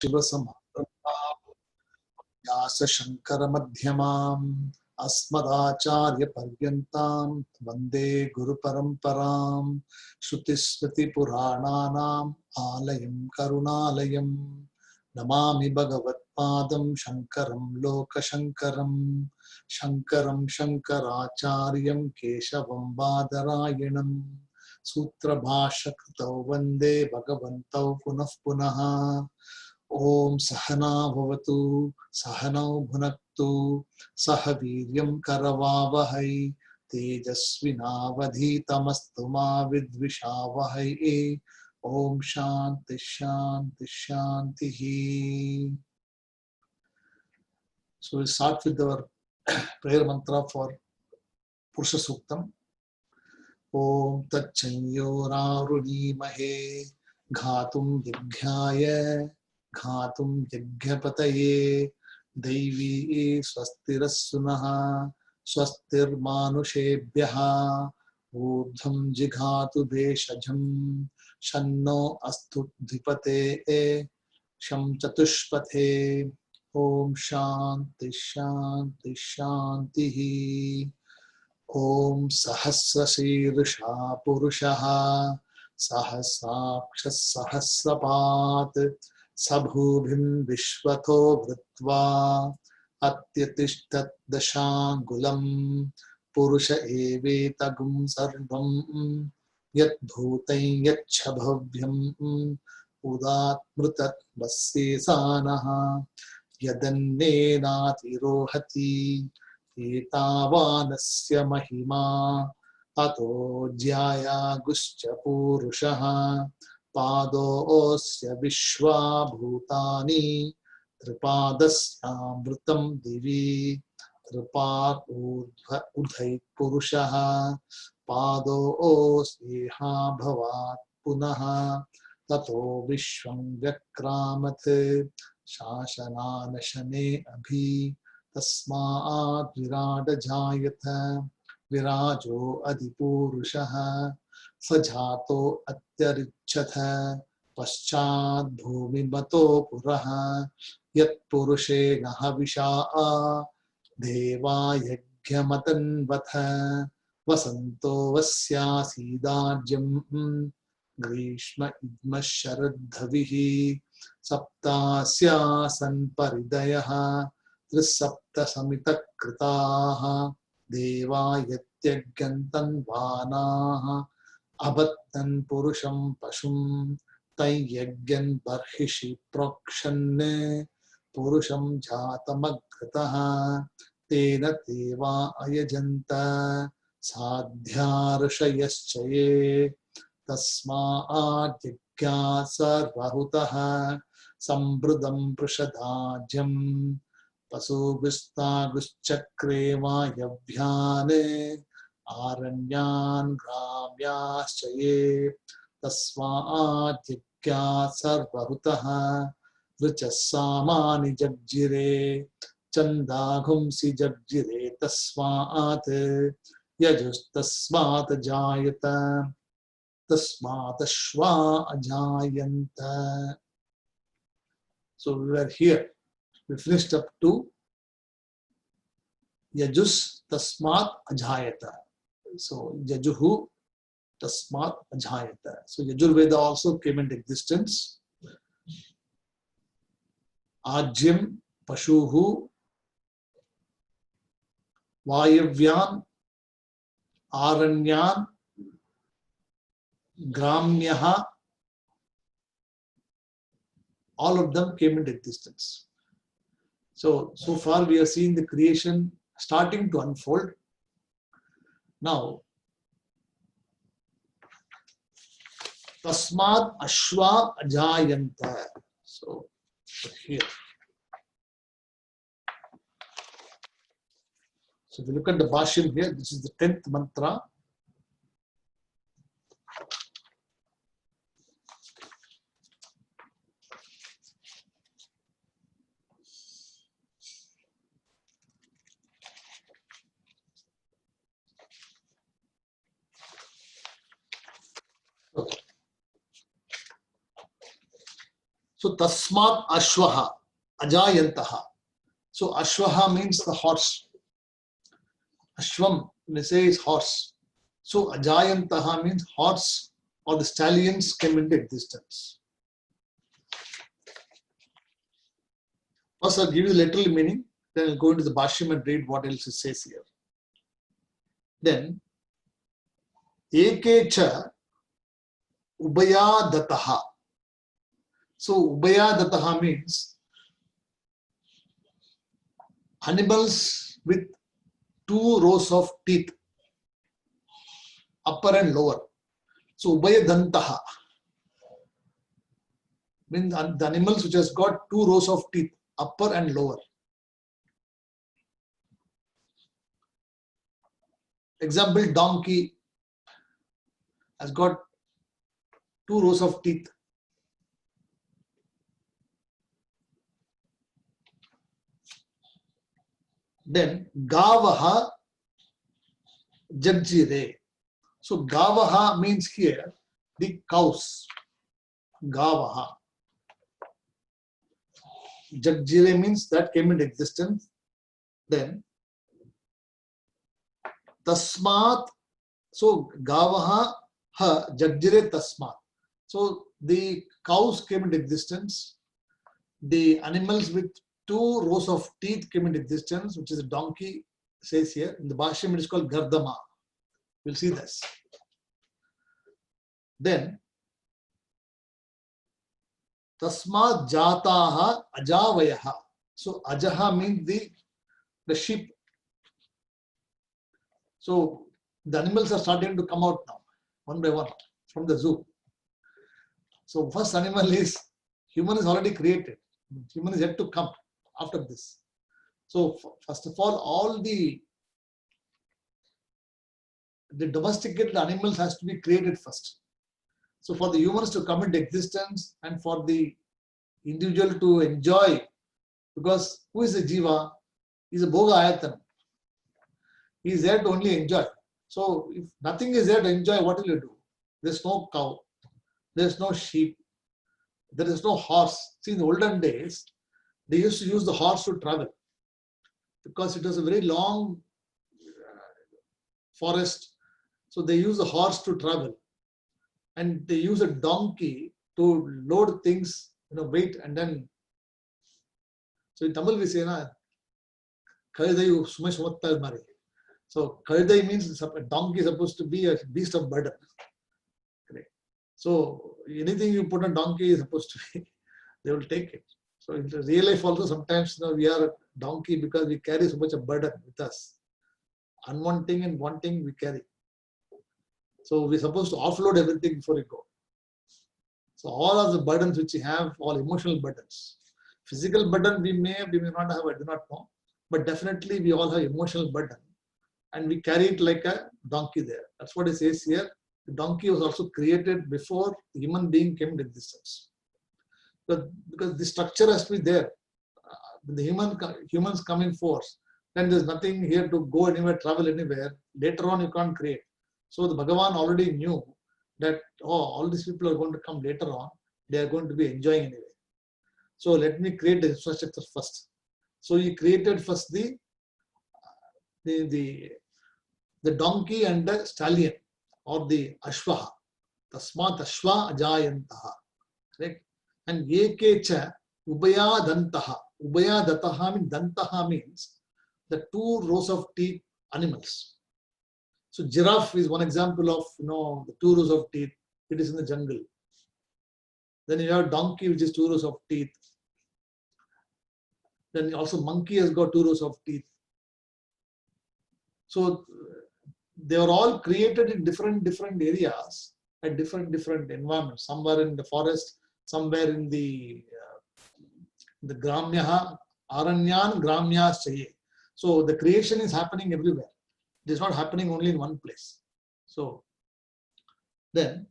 सदाशिवसमारम्भां व्यासशङ्करमध्यमाम् अस्मदाचार्यपर्यन्तां वन्दे गुरुपरम्परां। श्रुतिस्मृतिपुराणानाम् आलयं करुणालयं नमामि भगवत्पादं शङ्करं लोकशङ्करं। शङ्करं शङ्कराचार्यं केशवं बादरायणं सूत्रभाष्यकृतौ वन्दे भगवन्तौ पुनः पुनः। ओम सहना भवतु सहनौ भुनक्तु सह वीर्यं करवावहै तेजस्विनावधीतमस्तु मा विद्विषावहै। ओम शांति शांति शांति। So we'll start with our prayer mantra for Purusha Suktam. Om तच्चंयोरावृणीमहे घातुं यज्ञाय घातुं यज्ञपतये दैवी स्वस्तिरस्सुनः स्वस्तिर्मानुषेभ्यः ऊर्ध्वं जिघातु भेषजं शन्नो अस्तु धिपते शं चतुष्पथे। ओम शांति शांति शांतिः। ओम सहस्रशीर्षा पुरुषः सहस्राक्षः सहस्रपात् सभूभिं विश्वतो भृत्वा अत्यतिष्ठत् दशाङ्गुलं पुरुष एवेतगुं सर्वं यद्भूतं यच्च भव्यं उदात्मृतत्वस्येसानः यदन्नेनातिरोहति एतावानस्य महिमा अतो ज्यायागुश्च पूरुषः पादोऽस्य विश्वा भूतानि त्रिपादस्यामृतं दिवि त्रिपाद ऊर्ध्व उधैः पुरुषः पादोऽस्येहा भवात् पुनः ततो विश्वं व्यक्रामत् शासनानशने अभि तस्मात् विराड जायत विराजो अधिपूरुषः स जातो अत्यरिच्छथ पश्चात् भूमिमतो पुरः यत्पुरुषेण हविषा देवा यज्ञमतन्वथ वसन्तो वस्यासीदाज्यं ग्रीष्म इद्मः शरद्धविः सप्तास्यासन् परिदयः त्रिसप्तसमितः कृताः देवा यत्यज्ञन्तन्वानाः अबद्धन् पुरुषं पशुं तैयज्ञन् बर्हिषि प्रोक्षन् पुरुषं जातमग्रतः तेन देवा अयजन्त साध्या ऋषयश्च ये तस्मात् यज्ञात् सर्वहुतः सम्भृदं पृषदाज्यं पशुभिस्तागुश्चक्रे वायव्यान् आरण्यान् ग्राम्याश्च ये तस्मात् यज्ञात् सर्वहुतः ऋचः सामानि जग्जिरे चन्दाघुंसि जग्जिरे तस्मात् यजुस्तस्मात् जायत तस्मात् Ashva अजायन्त. So we were here. We finished up to Yajus Tasmat Ajayata. So Yajuhu Tasmat Ajayata. So Yajurveda also came into existence. Ajyam Pashuhu Vayavyan Aranyan Gramyaha, all of them came into existence. So far we are seeing the creation starting to unfold. Now, Tasmat Ashwa Ajayanta. So here. So if you look at the Bhashyam here, this is the 10th mantra. So tasmat ashwaha ajayantaha. So ashwaha means the horse. Ashwam, when they say is horse. So ajayantaha means horse or the stallions came into existence. First I'll give you the literal meaning, then I'll go into the Bhashyam and read what else it says here. Then Ekecha Ubayadataha. So Ubayadataha means animals with two rows of teeth, upper and lower. So Ubayadantaha means the animals which has got two rows of teeth, upper and lower. Example, donkey has got two rows of teeth. Then Gavaha Jagjire. So Gavaha means here the cows. Gavaha. Jagjire means that came into existence. Then Tasmat. So Gavaha ha Jagjire Tasmat. So the cows came into existence. The animals with two rows of teeth came into existence, which is a donkey, says here. In the Bhashyam it is called Gardama. We'll see this. Then Tasmat Jataha Ajavayaha. So Ajaha means the sheep. So the animals are starting to come out now, one by one, from the zoo. So first animal is, human is already created. Human is yet to come after this. So first of all the domesticated animals has to be created first. So for the humans to come into existence and for the individual to enjoy, because who is a jiva? He is a bhoga ayatana. He is there to only enjoy. So if nothing is there to enjoy, what will you do? There is no cow, there is no sheep, there is no horse. See, in the olden days, they used to use the horse to travel because it was a very long forest. So they use the horse to travel, and they use a donkey to load things, weight, and then. So in Tamil we say, na, Kaidai Sumesh Sumatta Mari. So Kaidai means a donkey is supposed to be a beast of burden. Correct. So anything you put on donkey is supposed to be, they will take it. So in real life also sometimes we are a donkey because we carry so much of burden with us. Unwanting and wanting we carry. So we're supposed to offload everything before we go. So all of the burdens which we have, all emotional burdens. Physical burden we may not have, I do not know. But definitely we all have emotional burden. And we carry it like a donkey there. That's what it says here. The donkey was also created before the human being came into existence. But because the structure has to be there. When the humans come in force, then there's nothing here to go anywhere, travel anywhere. Later on you can't create. So the Bhagavan already knew that, all these people are going to come later on. They are going to be enjoying anyway. So let me create the infrastructure first. So he created first the donkey and the stallion, or the ashwaha. Tasmat ashwa ajayantaha. Correct? And yekecha ubayadantaha. Ubayadataha means dantaha means the two rows of teeth animals. So giraffe is one example of the two rows of teeth. It is in the jungle. Then you have donkey, which is two rows of teeth. Then also monkey has got two rows of teeth. So they are all created in different areas at different environments. Somewhere in the forest, somewhere in the Gramyaha, Aranyan Gramyas Chaye. So the creation is happening everywhere. It is not happening only in one place. So then,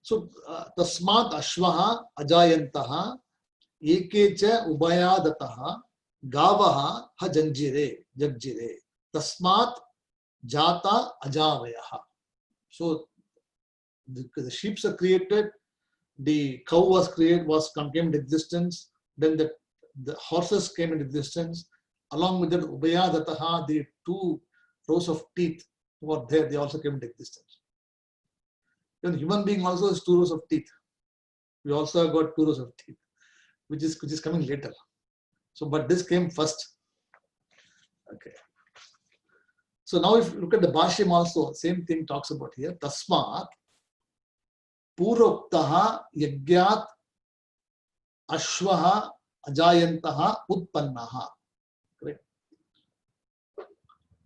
Tasmat Ashwaha Ajayantaha Ekecha Ubayadataha Gavaha Ha Jagjire. Tasmat Jata Ajavayaha. So the sheep are created, the cow came into existence, then the horses came into existence. Along with that, Ubaya Dataha, the two rows of teeth were there, they also came into existence. Even human being also has two rows of teeth. We also have got two rows of teeth, which is coming later. So, but this came first. Okay. So now if you look at the Bhashyam also, same thing talks about here. Tasmat Puroktaha Yagyat Ashwaha Ajayantaha Utpannaha. Correct.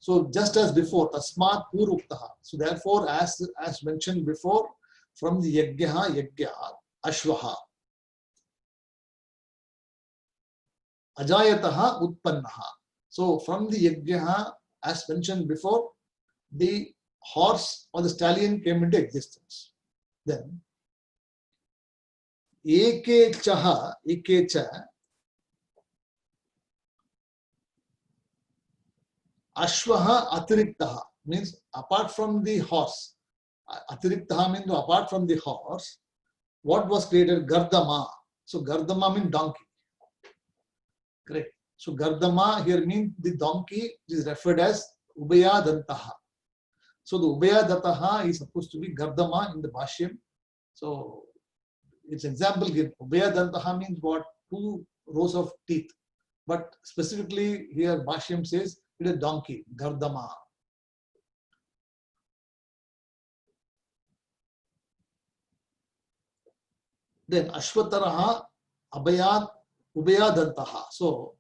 So just as before, Tasmat Puroktaha. So therefore, as mentioned before, from the Yagyat Ashwaha Ajayataha Utpannaha. So from the Yajna, as mentioned before, the horse or the stallion came into existence. Then Ekecha Ashwaha Atiriktaha means apart from the horse. Atiriktaha means apart from the horse, what was created? Gardama. So Gardama means donkey. Correct. So Gardama here means the donkey, which is referred as Ubaya Dantaha. So the Ubaya Dantaha is supposed to be Gardama in the Bhashyam. So its example given. Ubaya Dantaha means what? Two rows of teeth. But specifically here Bhashyam says it is donkey, Gardama. Then Ashwataraha Abhayat Ubaya Dantaha. So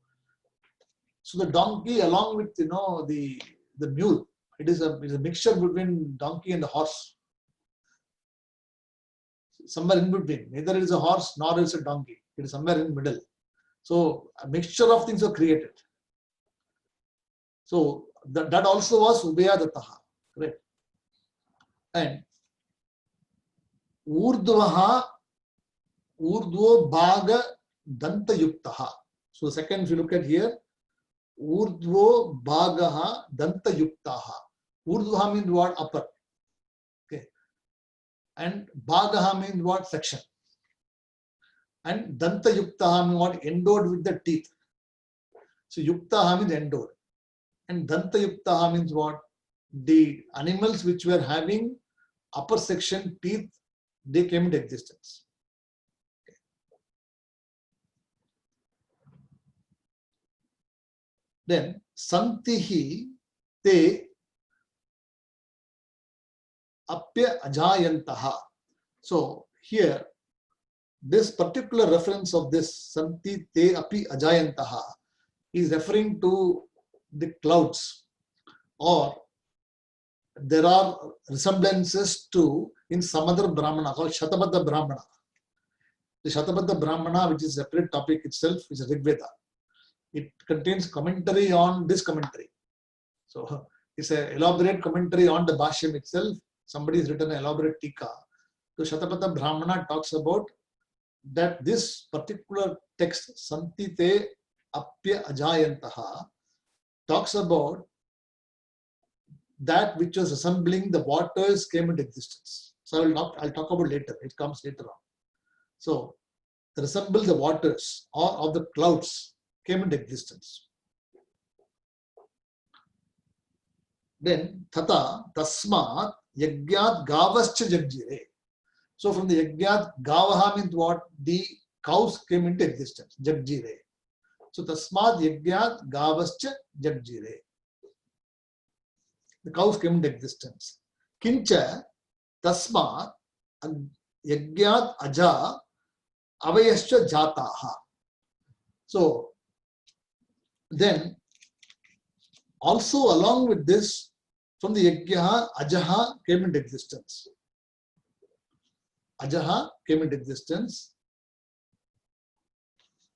the donkey along with the mule, it is a mixture between donkey and the horse. Somewhere in between. Neither it is a horse nor is a donkey. It is somewhere in the middle. So a mixture of things are created. So that also was Ubaya Dattaha. Correct. And Urdhvaha Urdhvo Bhaga Danta Yuktaha. So second, if you look at here, Urdhvo Bhagaha Danta Yuktaha. Urdhva means what? Upper. Okay. And Bhagaha means what? Section. And Danta Yuktaha means what? Endowed with the teeth. So Yuktaha means endowed. And Danta Yuktaha means what? The animals which were having upper section teeth, they came into existence. Okay. Then Santihi Te Apya Ajayantaha. So here, this particular reference of this Santi Te Api Ajayantaha is referring to the clouds, or there are resemblances to in some other Brahmana called Shatabadda Brahmana. The Shatabadda Brahmana, which is a separate topic itself, is a Rigveda. It contains commentary on this commentary. So it's an elaborate commentary on the Bhashyam itself. Somebody has written an elaborate tika. So Shatabadda Brahmana talks about that this particular text, Santite Apya Ajayantaha, talks about that which was resembling the waters came into existence. So I'll talk about later. It comes later on. So resemble the waters or of the clouds came into existence. Then Tata Tasmat Yagyat Gavascha Jagjire. So from the Yagyat, Gavaha means what? The cows came into existence. Jagjire. So Tasmat Yagyat Gavascha Jagjire. The cows came into existence. Kincha Tasmat Yagyat Aja Avayascha Jataha. So then also along with this, from the Yajna, Ajaha came into existence. Ajaha came into existence.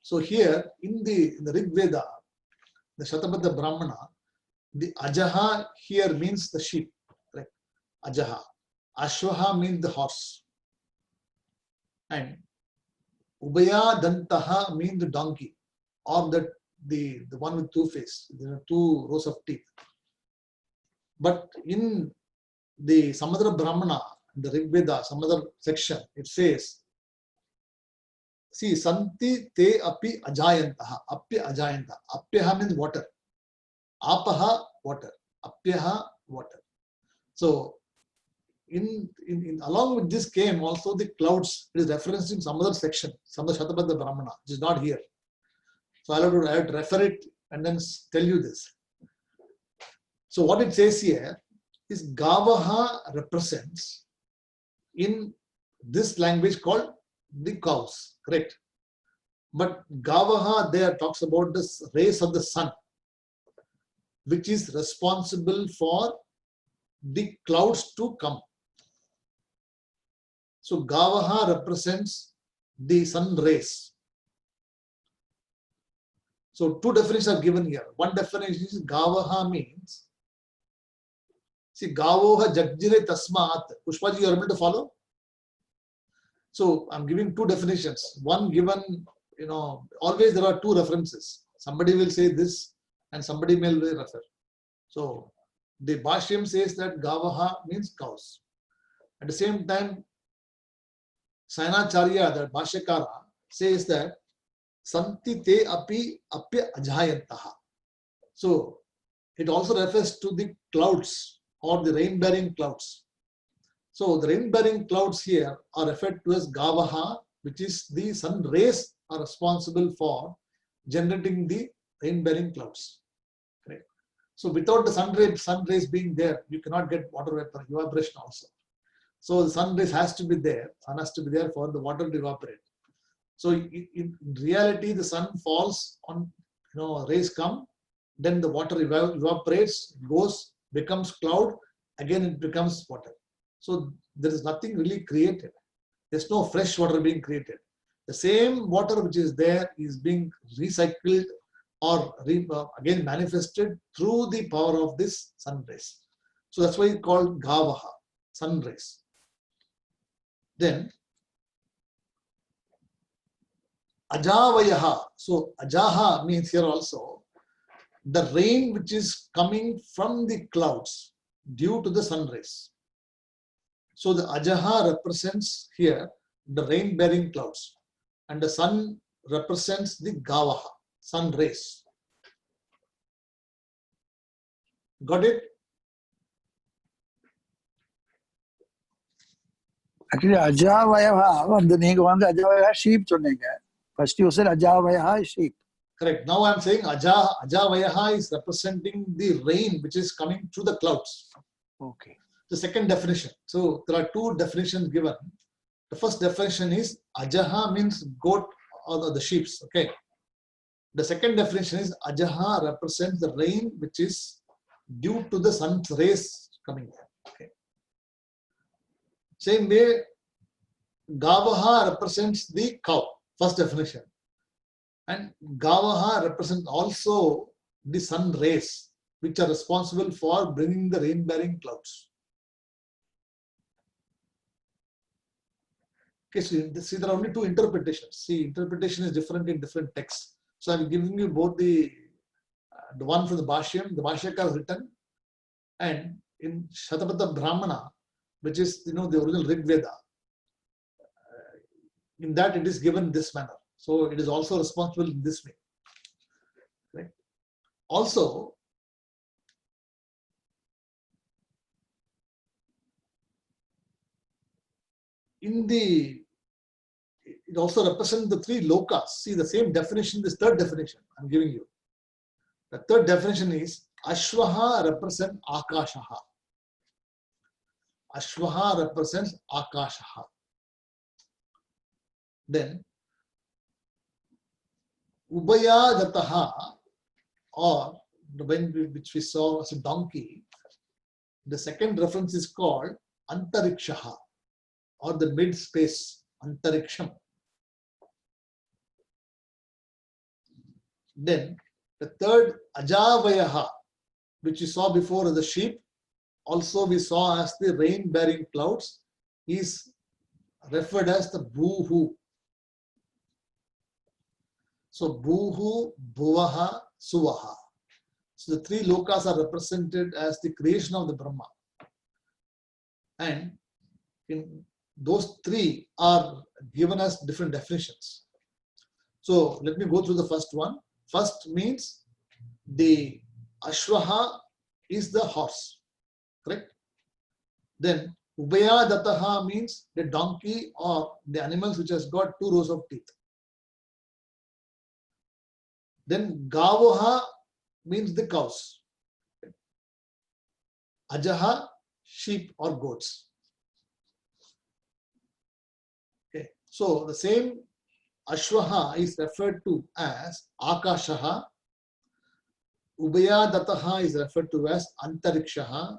So here in the Rig Veda, the Shatabadda Brahmana, the Ajaha here means the sheep. Right? Ajaha. Ashwaha means the horse. And Ubaya Dantaha means the donkey, or the one with two faces. There are two rows of teeth. But in the Samadra Brahmana, the Rig Veda, some other section, it says See, santi te api ajayantaha. Apya ajayanta. Apyaha means water. Apaha, water. Apyaha, water. So, in along with this came also the clouds. It is referenced in some other section, some other Shatabadda Brahmana, which is not here. So I have to refer it and then tell you this. So what it says here is Gavaha represents in this language called the cows, correct? But Gavaha there talks about this rays of the sun, which is responsible for the clouds to come. So Gavaha represents the sun rays. So two definitions are given here. One definition is Gavaha means, see, Gavoha Jagjire Tasmat. Pushpaji, you are able to follow? So I'm giving two definitions. One given, always there are two references. Somebody will say this and somebody will refer. So the Bhashyam says that Gavaha means cows. At the same time, Sainacharya, the Bhashyakara, says that Santi te api apya ajayantaha. So it also refers to the clouds or the rain-bearing clouds. So the rain-bearing clouds here are referred to as Gavaha, which is the sun rays are responsible for generating the rain-bearing clouds. Right? So without the sun rays being there, you cannot get water vapor evaporation also. So the sun rays has to be there. Sun has to be there for the water to evaporate. So in reality, the sun falls on, rays come, then the water evaporates, goes, becomes cloud, again it becomes water. So there is nothing really created. There's no fresh water being created. The same water which is there is being recycled or again manifested through the power of this sun rays. So that's why it's called Gavaha, sun rays. Then Ajavayaha. So Ajaha means here also the rain which is coming from the clouds due to the sun rays. So the Ajaha represents here the rain-bearing clouds, and the sun represents the Gavaha, sun rays. Got it? Actually, Ajavayaha, the name of Ajavayaha sheep. First you said Ajavayaha is sheep. Correct. Now I am saying Ajavayaha is representing the rain which is coming through the clouds. Okay. The second definition. So there are two definitions given. The first definition is Ajaha means goat or the sheep. Okay. The second definition is Ajaha represents the rain which is due to the sun's rays coming there. Okay. Same way, Gavaha represents the cow. First definition. And Gavaha represents also the sun rays which are responsible for bringing the rain-bearing clouds. Okay, so see, there are only two interpretations. See, interpretation is different in different texts. So I'm giving you both the one from the Bhashyam, the Bhashyakara is written, and in Shatabadda Brahmana, which is the original Rig Veda. In that it is given this manner. So it is also responsible in this way. Right? Also, it also represents the three lokas. See the same definition, this third definition I'm giving you. The third definition is Ashvaha represents Akashaha. Ashvaha represents Akashaha. Then Ubayagataha, or which we saw as a donkey, the second reference is called Antarikshaha, or the mid space, Antariksham. Then the third Ajavayaha, which we saw before as the sheep, also we saw as the rain-bearing clouds, is referred as the Bhuhu. So Bhuhu, Bhuvaha, Suvaha. So the three lokas are represented as the creation of the Brahma. And in those three are given as different definitions. So let me go through the first one. First means the Ashwaha is the horse, correct? Then Ubaya Dataha means the donkey or the animals which has got 2 rows of teeth. Then Gavoha means the cows. Ajaha, sheep or goats. Okay, so the same Ashwaha is referred to as Akashaha. Ubaya Dataha is referred to as Antarikshaha.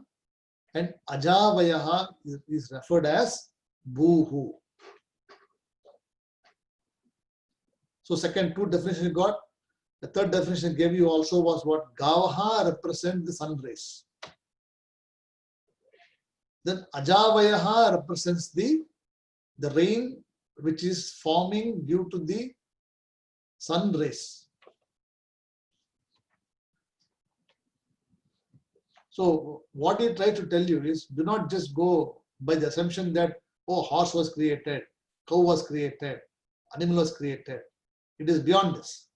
And Ajavayaha is referred as Buhu. So second 2 definitions you got. The third definition I gave you also was what? Gavaha represents the sun rays. Then Ajavayaha represents the rain which is forming due to the sun rays. So what he tried to tell you is, do not just go by the assumption that, oh, horse was created, cow was created, animal was created. It is beyond this.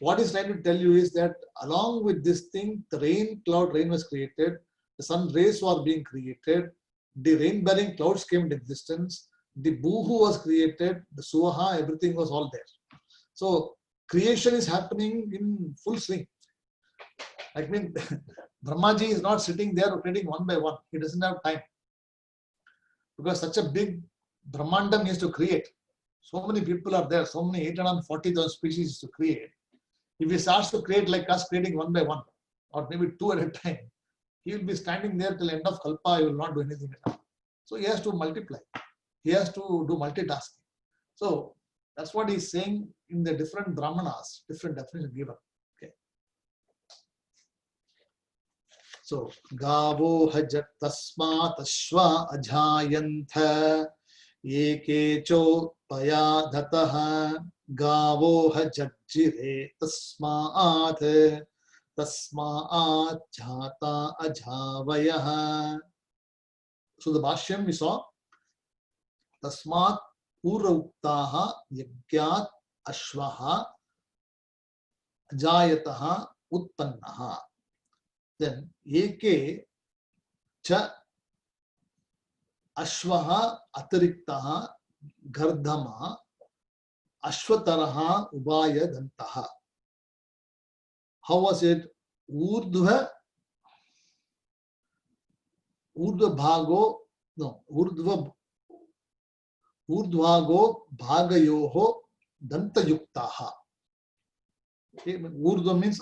What he's trying to tell you is that along with this thing, the rain was created, the sun rays were being created, the rain-bearing clouds came into existence, the Buhu was created, the Suvaha, everything was all there. So creation is happening in full swing. I mean, Brahmaji is not sitting there creating one by one. He doesn't have time. Because such a big Brahmandam is to create. So many people are there, so many 840,000 species to create. If he starts to create like us, creating one by one, or maybe 2 at a time, he will be standing there till end of Kalpa, he will not do anything at all. So he has to multiply. He has to do multitasking. So that's what he's saying in the different Brahmanas, different definitions given. Okay. So, Gavo hajat tasmat ashva ajayantha yekecho paya dhataha Gavo hajajjire tasmat jhata ajhavayaha. So the Bhashyam we saw Tasmat Puruktaha Yagyat Ashvaha Jayataha Utpannaha. Then Eke Cha Ashvaha Atariktaha Gardhama Ashvataraha Ubaya Dantaha. How was it? Urdhva Bhago, no, Urdhvago Bhagayoho Dantayuktaha. Okay, Urdhva means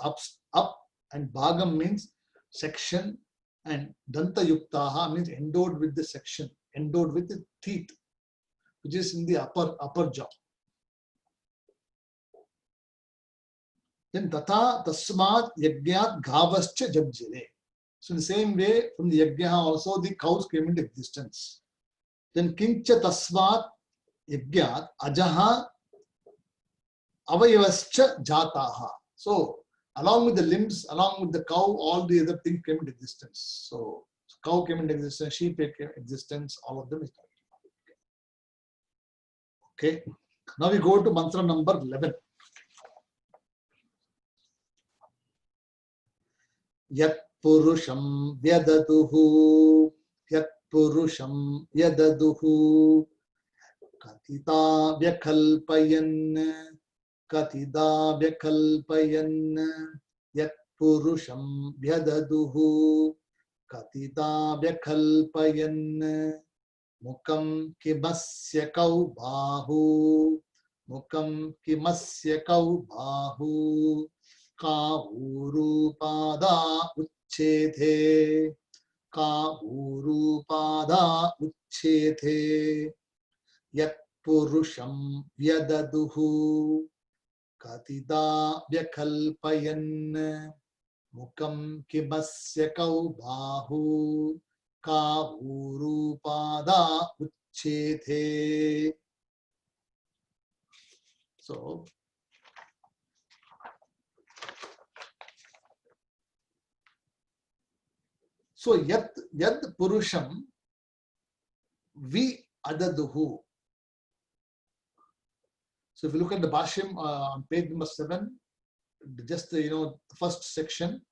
up, and Bhagam means section, and Dantayuktaha means endowed with the section, endowed with the teeth, which is in the upper jaw. Then Tata Tasmat Yagyat Gavascha Jajjire. So in the same way, from the Yagyaha also the cows came into existence. Then Kincha Tasmat Yagyat Ajaha Avayavascha Jataha. So along with the limbs, along with the cow, all the other things came into existence. So cow came into existence, sheep came into existence, all of them is okay. Now we go to mantra number 11. Yat Purusham Vyadaduhu Yat Purusham Vyadaduhu Katita Vyakalpayan Katida Vyakalpayan Yat Purusham Vyadaduhu Katita Vyakalpayan Mukam Kimasya Kau Bahu Mukam Kimasya Kau Bahu Kavurupada Uchethe Kavurupada Uchethe Yat Purusham Vyadaduhu Katida Vyakalpayan Mukam Kimasya Kau Bahu Kavurupada Uchethe. So yad purusham vi adaduhu. So if you look at the Bhashyam on page number 7, just the first section.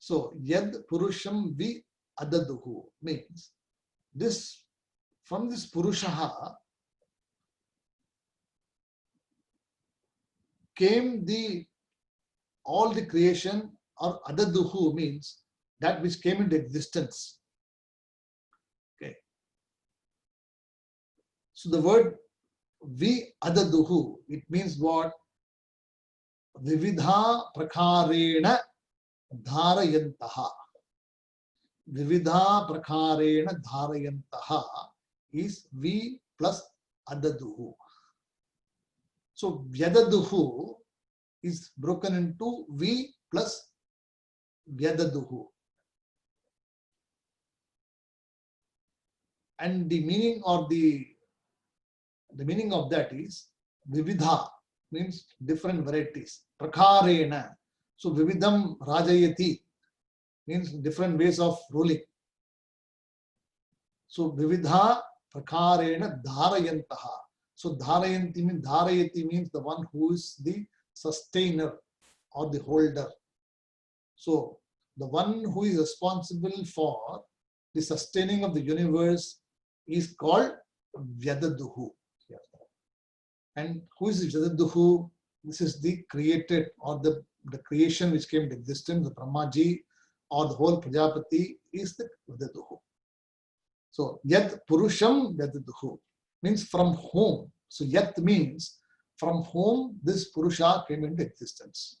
So Yad Purusham Vi Adaduhu means this, from this Purushaha came all the creation, or Adaduhu means that which came into existence. Okay. So the word Vi Adaduhu, it means what? Vividha Prakarena Dharayantaha. Vividha Prakarena Dharayantaha is Vi plus Adaduhu. So Vyadaduhu is broken into Vi plus Vyadaduhu. And the meaning of that is Vividha means different varieties. Prakarena. So Vividham Rajayati means different ways of ruling. So Vividha Prakarena Dharayantaha. So Dharayati means the one who is the sustainer or the holder. So the one who is responsible for the sustaining of the universe is called Vyadaduhu. And who is Vyadaduhu? This is the created, or the creation which came into existence, the Brahmaji or the whole Prajapati is the Vyadaduhu. So Yad Purusham Vyadaduhu means from whom. So Yat means from whom this Purusha came into existence.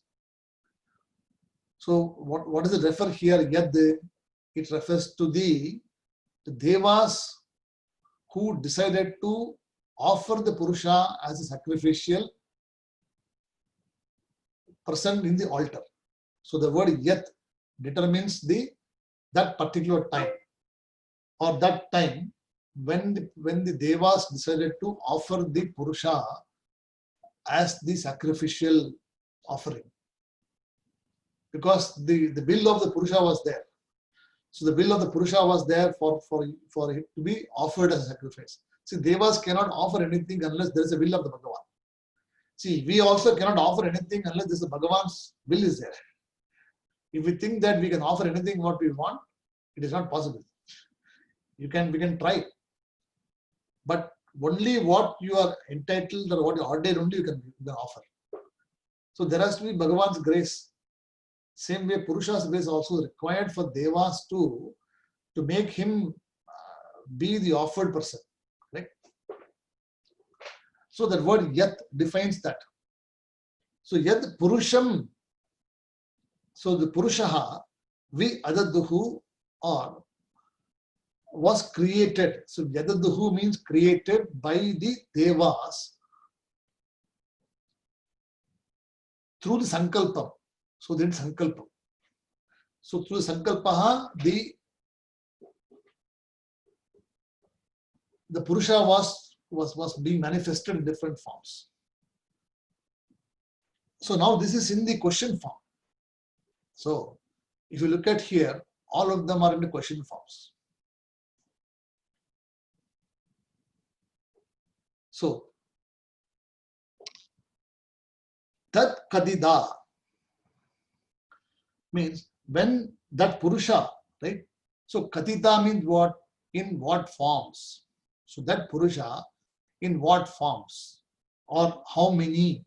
So what does it refer here? Yad, it refers to the Devas who decided to offer the Purusha as a sacrificial present in the altar. So the word Yat determines that particular time, or that time when the Devas decided to offer the Purusha as the sacrificial offering. Because the will of the Purusha was there. So the will of the Purusha was there for it to be offered as a sacrifice. See, Devas cannot offer anything unless there is a will of the Bhagavan. See, we also cannot offer anything unless this Bhagavan's will is there. If we think that we can offer anything what we want, it is not possible. We can try, but only what you are entitled or what you are ordained only you can offer. So there has to be Bhagavan's grace. Same way, Purusha's grace also required for Devas to make him be the offered person. Right? So that word Yat defines that. So Yad Purusham. So the Purushaha, Vi Adaduhu, or was created. So Yadaduhu means created by the Devas through the Sankalpam. So then Sankalpam. So through the Sankalpaha, the Purusha was being manifested in different forms. So now this is in the question form. So if you look at here, all of them are in the question forms. So Tat Kadida means when that Purusha, right? So Katita means what? In what forms? So that Purusha, in what forms? Or how many?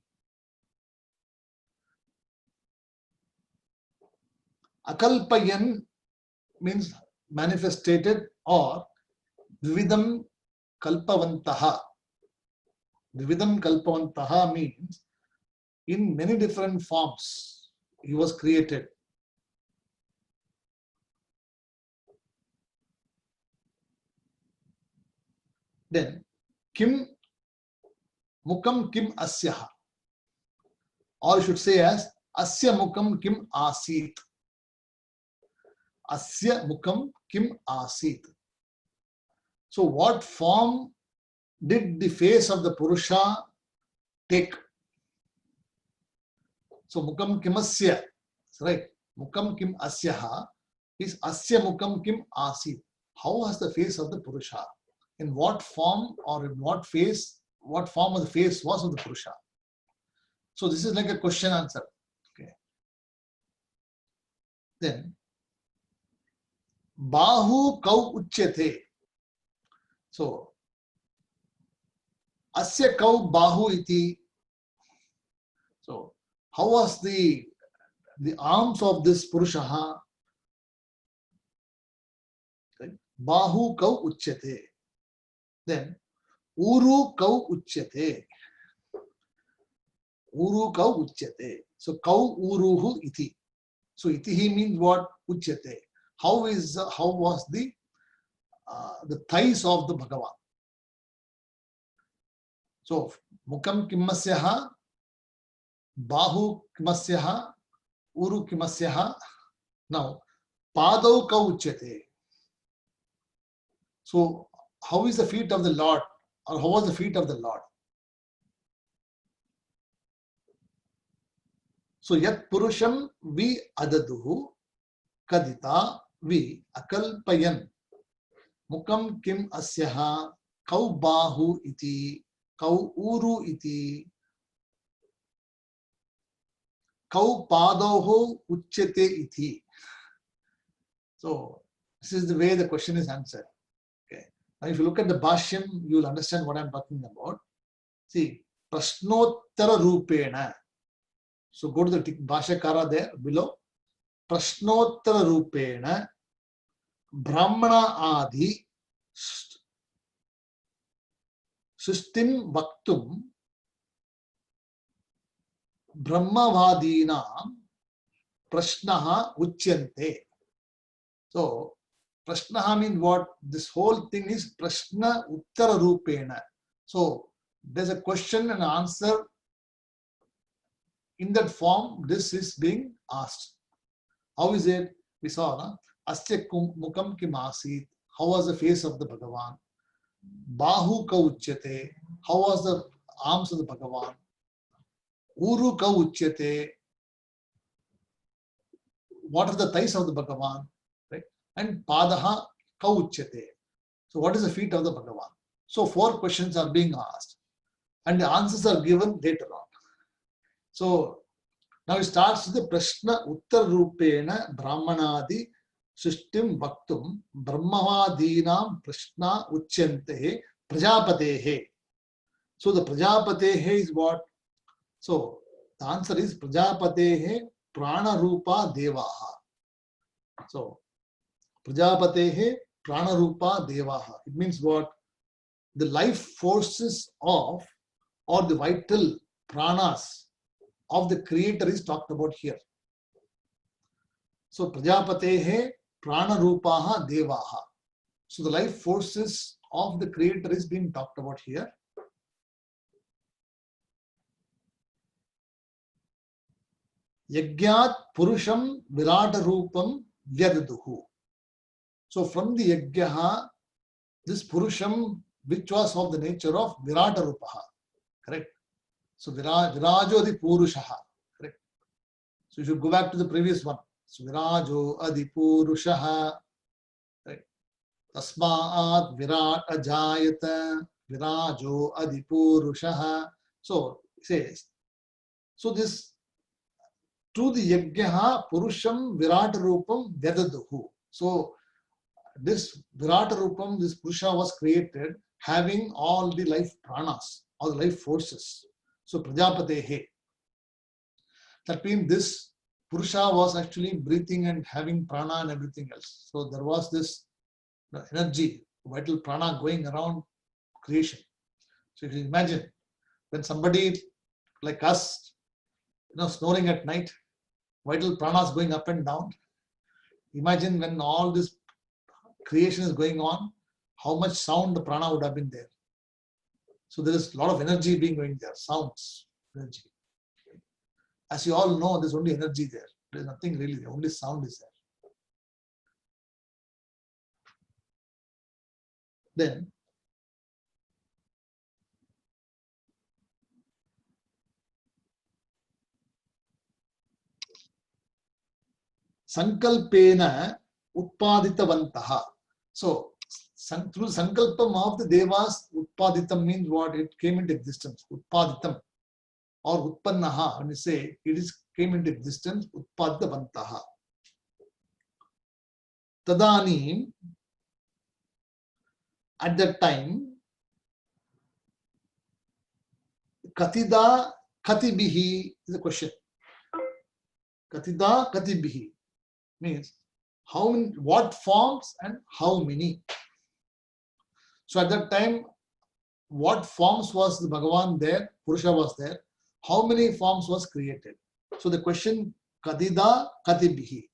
Akalpayan means manifested, or Vividam Kalpavantaha. Vividam Kalpavantaha means in many different forms he was created. Then Kim Mukam Kim Asyaha, or you should say as Asya Mukam Kim Asit. Asya Mukam Kim Asit. So what form did the face of the Purusha take? So Mukam Kim Asya, right? Mukam Kim Asyaha is Asya Mukam Kim Asit. How was the face of the Purusha? In what form or in what face what form of the face was of the Purusha. So this is like a question answer. Okay. Then Bahu kau uchyate. So Asya kau bahu iti. So how was the arms of this Purusha? Bahu kau uchyate. Then Uru kau uchyate. Uru kau uchyate. So kau uruhu iti. So itihi means what? Uchyate. How was the thighs of the Bhagavan? So mukam kimasyaha, bahu kimasyaha, uru kimasyaha. Now padau kau uchyate. So how is the feet of the Lord, or how was the feet of the Lord? So yat purusham vi adaduhu kadita vi akalpayan mukam kim asyaha kau bahu iti kau uru iti kau padoho uchyate iti. So this is the way the question is answered. Okay. Now if you look at the Bhashyam, you will understand what I am talking about. See, Prashnottara Rupena. So go to the Bhashyakara there below. Prashnottara Rupena Brahmana Adi Sustin Vaktum Brahmavadinam Prashnaha Uchyante. So Prashnaha means what? This whole thing is Prashna Uttara Rupena. So there's a question and answer. In that form, this is being asked. How is it? We saw, na? Asya mukam kim asit. How was the face of the Bhagavan? Bahu ka uchyate. How was the arms of the Bhagavan? Uru ka uchyate. What are the thighs of the Bhagavan? Right? And padaha ka uchyate. So what is the feet of the Bhagavan? So 4 questions are being asked. And the answers are given later on. So now it starts with the Prashna Uttar Rupena Brahmanadi Sishtim Bhaktum Brahmavadinam Prashna Uchyante Prajapatehe. So the Prajapatehe is what? So the answer is Prajapatehe Prana Rupa Devaha. So Prajapatehe Prana Rupa Devaha. It means what? The life forces of, or the vital pranas of the creator is talked about here. So Prajapatehe Prana Rupaha Devaha. So the life forces of the creator is being talked about here. Yagyat Purusham Virata Rupam Vyadaduhu. So from the Yagyaha, this Purusham, which was of the nature of Virata Rupaha. Correct? So Virajo Adi Purushaha. Correct? So you should go back to the previous one. So Virajo Adi Purushaha. Correct? Tasmaat Virat Ajayata. Virajo Adi Purushaha. So it says, so this to the Yagyaha Purusham Virata Rupam Vyadaduhu. So this Virata Rupam, this Purusha was created having all the life pranas, all the life forces. So Prajapatehe. That means this Purusha was actually breathing and having prana and everything else. So there was this energy, vital prana going around creation. So if you imagine when somebody like us, snoring at night, vital pranas going up and down. Imagine when all this creation is going on, how much sound the prana would have been there. So there is a lot of energy being going there, sounds, energy. As you all know, there's only energy there. There's nothing really there, only sound is there. Then, Sankalpena Utpaditavantaha. So, through sankalpam of the devas, utpaditam means what? It came into existence. Utpaditam or utpannaha, when you say it is came into existence, utpadavantaha. Tadanim, at that time, katida katibihi is a question. Katida katibihi means how many, what forms and how many. So at that time, what forms was the Bhagavan there? Purusha was there. How many forms was created? So the question Kadida Katibihi.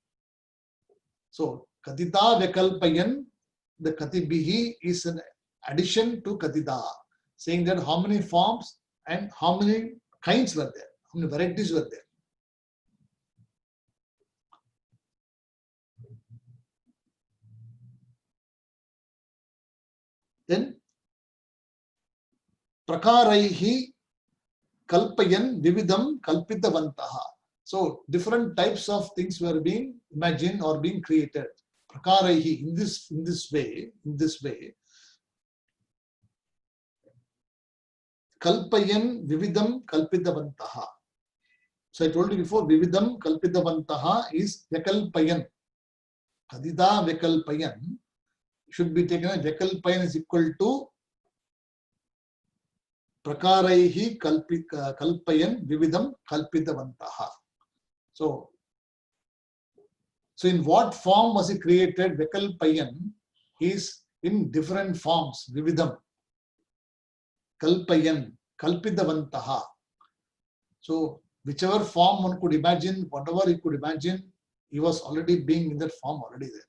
So Kadida Vekalpayan, the Katibihi is an addition to Kadida, saying that how many forms and how many kinds were there, how many varieties were there. Then Prakaraihi Kalpayan Vividam Kalpitavantaha. So different types of things were being imagined or being created. Prakaraihi, in this way, Kalpayan Vividam Kalpitavantaha. So I told you before, Vividam Kalpitavantaha is Vekalpayan. Kadida Vekalpayan should be taken as Vekalpayan is equal to Prakaraihi Kalpayan Vividam Kalpitavantaha. So in what form was it created? Vekalpayan is in different forms. Vividam, Kalpayan, Kalpitavantaha. So whichever form one could imagine, whatever he could imagine, he was already being in that form already there.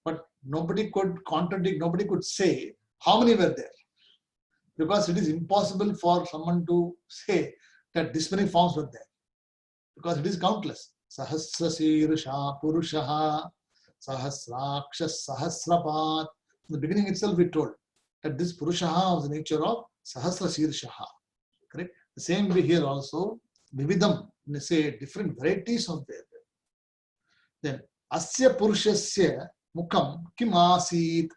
But nobody could contradict, nobody could say how many were there. Because it is impossible for someone to say that this many forms were there. Because it is countless. Sahasrasirusha Purushaha Sahasrakshas Sahasrapat. In the beginning itself we told that this Purushaha was the nature of Sahasrasirushaha. Correct? The same way here also, Vividam, when they say different varieties of there. Then Asya Purushasya Mukam Kim Asit.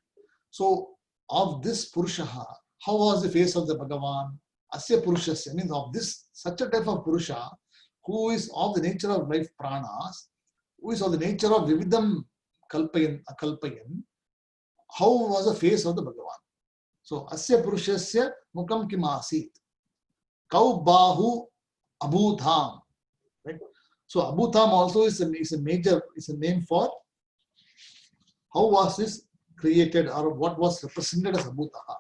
So of this Purushaha, how was the face of the Bhagavan? Asya Purushasya means of this, such a type of Purusha who is of the nature of life pranas, who is of the nature of Vividam Kalpayan, Akalpayan. How was the face of the Bhagavan? So Asya Purushasya Mukam Kim Asit. Kau Bahu Abhutham. Right? So Abhutham also is a major, is a name for how was this created or what was represented as Abhutaha.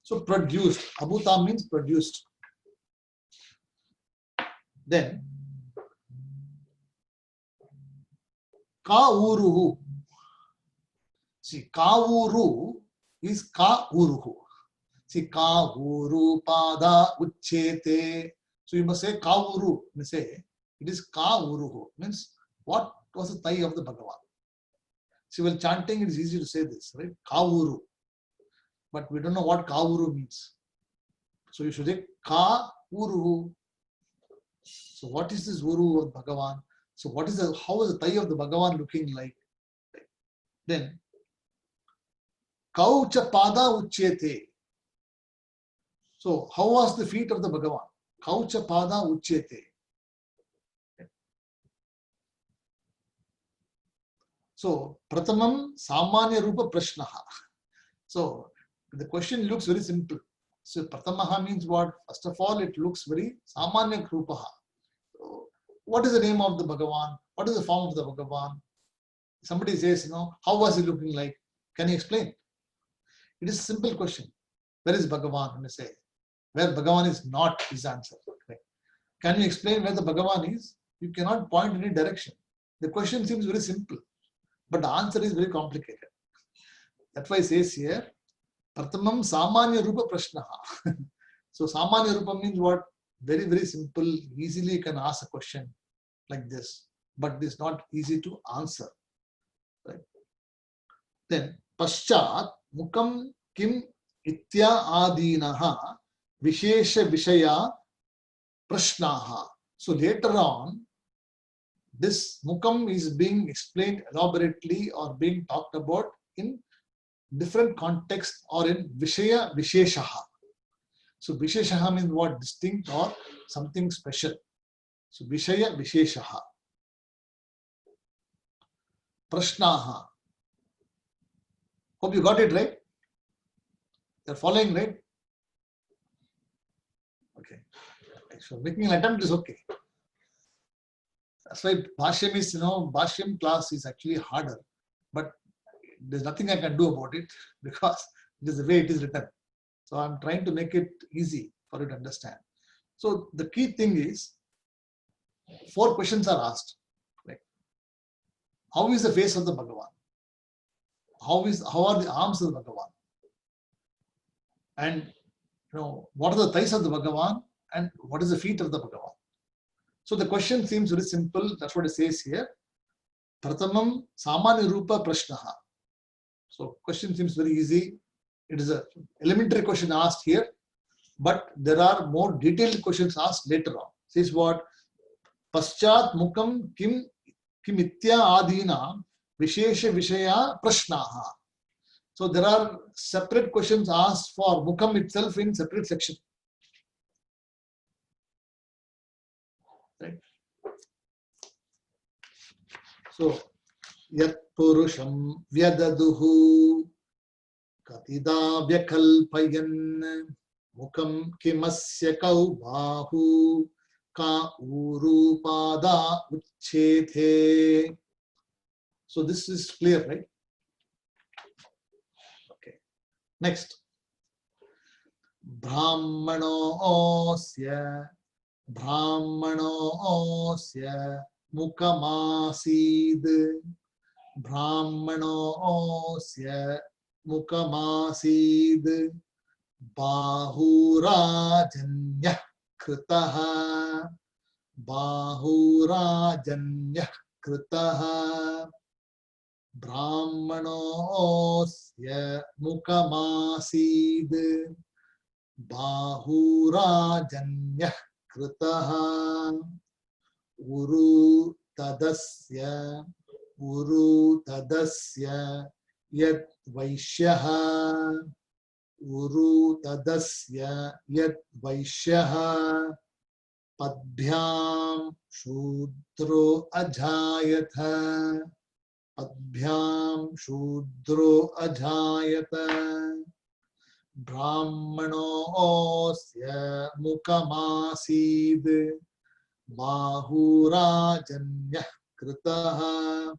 So produced. Abhuta means produced. Then Ka Uruhu. See, Ka Uru is Ka Uruhu. See, Ka Uru Pada Uchete. So you must say Ka Uru. You say it is Ka Uruhu. Means what was the thigh of the Bhagavan? See, while chanting, it is easy to say this, right? Ka Uru. But we don't know what Ka Uru means. So you should say Ka Uru. So what is this Uru of Bhagavan? So what is the, how is the thigh of the Bhagavan looking like? Then Kaucha Pada Uchete. So how was the feet of the Bhagavan? Kaucha Pada Uchete. So Pratamam Samanya Rupa Prashnaha. So the question looks very simple. So Pratamaha means what? First of all, it looks very Samanya Rupaha. So, what is the name of the Bhagavan? What is the form of the Bhagavan? Somebody says, how was he looking like? Can you explain? It is a simple question. Where is Bhagavan? When you say, where Bhagavan is not, is answer. Okay. Can you explain where the Bhagavan is? You cannot point in any direction. The question seems very simple, but the answer is very complicated. That's why it says here, Pratamam Samanya Rupa Prashnaha. So Samanya Rupa means what? Very, very simple. Easily you can ask a question like this, but it is not easy to answer. Right? Then Paschat Mukam Kim Itya Adinaha Vishesha Vishaya Prashnaha. So later on, this Mukam is being explained elaborately or being talked about in different contexts or in Vishaya Visheshaha. So Visheshaha means what? Distinct or something special. So Vishaya Visheshaha. Prashnaha. Hope you got it right. You're following, right? Okay. So making an attempt is okay. That's why Bhashyam is, Bhashyam class is actually harder. But there's nothing I can do about it because it is the way it is written. So I'm trying to make it easy for you to understand. So the key thing is 4 questions are asked. Like, how is the face of the Bhagavan? How are the arms of the Bhagavan? And what are the thighs of the Bhagavan and what is the feet of the Bhagavan? So the question seems very simple. That's what it says here. Pratamam Samanya Rupa Prashnaha. So question seems very easy. It is an elementary question asked here, but there are more detailed questions asked later on. Says what? Paschat Mukam Kim Itya Adina Vishesha Vishaya Prashnaha. So there are separate questions asked for Mukam itself in separate section. Right? So Yat Purusham Vyadaduhu Katida Vyakalpayan Mukam Kimasya Kaubahu Ka Urupada Uchethe. So this is clear, right? Okay. Next. Brahmanosya Mukamasid. Brahmanosya Mukamasid. Bahurajanya Kritaha. Bahurajanya Kritaha. Brahmanosya Mukamasid. Bahurajanya Kritaha. Uru Tadasya Yad Vaishyaha. Uru Tadasya Yad Vaishyaha. Padbhyam Shudro Ajayatha. Padbhyam Shudro Ajayatha. Brahmanosya Mukamasid. Bahurajanya Kritaha.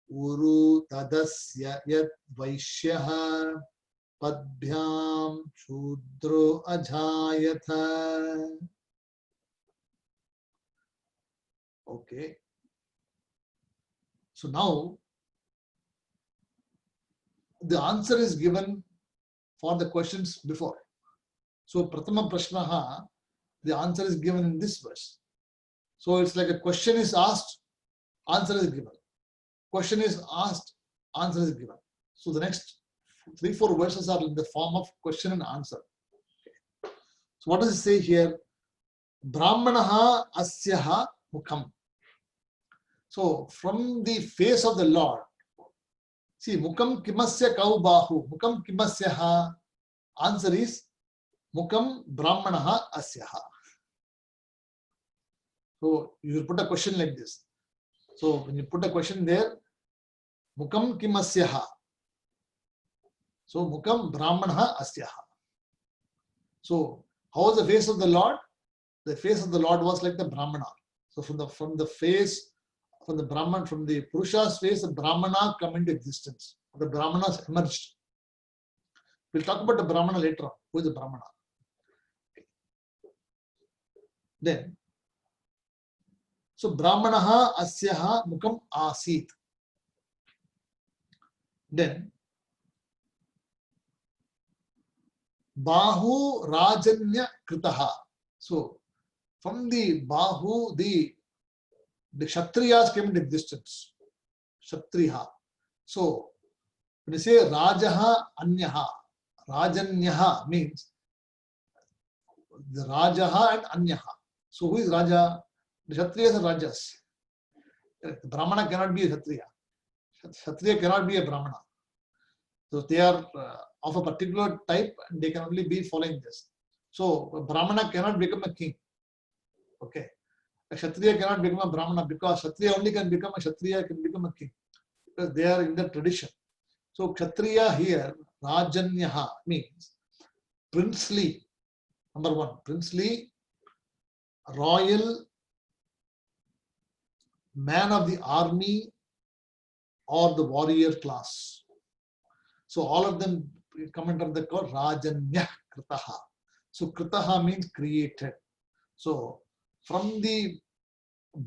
Uru Tadasya Yad Vaishyaha. Padbhyam Shudro Ajayatha. Okay. So now the answer is given for the questions before. So Pratama Prashnaha, the answer is given in this verse. So it's like a question is asked, answer is given. Question is asked, answer is given. So the next 3-4 verses are in the form of question and answer. Okay. So what does it say here? Brahmanaha asyaha mukam. So from the face of the Lord, see, mukam kimasya kaubahu. Mukam kimasyaha. Answer is mukam brahmanaha asyaha. So you put a question like this. So when you put a question there, mukam kimasyaha. So mukam brahmanaha asyaha. So how was the face of the Lord? The face of the Lord was like the Brahmana. So from the Brahman, from the Purusha's face, the Brahmana come into existence. The Brahmanas emerged. We'll talk about the Brahmana later on. Who is the Brahmana? Then, so Brahmanaha asyaha mukam asit. Then, Bahu Rajanya Kritaha. So, from the Bahu, the Kshatriyas came into existence. Kshatriya. So, when you say Rajaha Anyaha, Rajanyaha means the Rajaha and Anyaha. So, who is Raja? The Kshatriyas are Rajas. The Brahmana cannot be a Kshatriya. Kshatriya cannot be a Brahmana. So they are of a particular type and they can only be following this. So a Brahmana cannot become a king. Okay. A Kshatriya cannot become a Brahmana because Kshatriya only can become a Kshatriya, can become a king. Because they are in the tradition. So Kshatriya here, Rajanyaha means princely. Number one, princely, royal, man of the army or the warrior class. So all of them come under the code Rajanya Kritaha. So Kritaha means created. So from the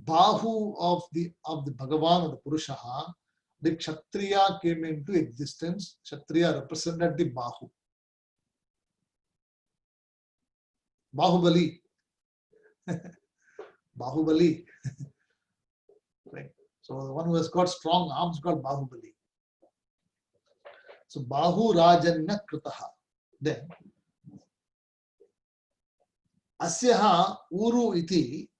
Bahu of the Bhagavan or the Purushaha, the Kshatriya came into existence. Kshatriya represented the Bahu. Bahubali. Bahubali. Right. So the one who has got strong arms is called Bahubali. So Bahu Rajanya Kritaha. Then Asyaha Uru iti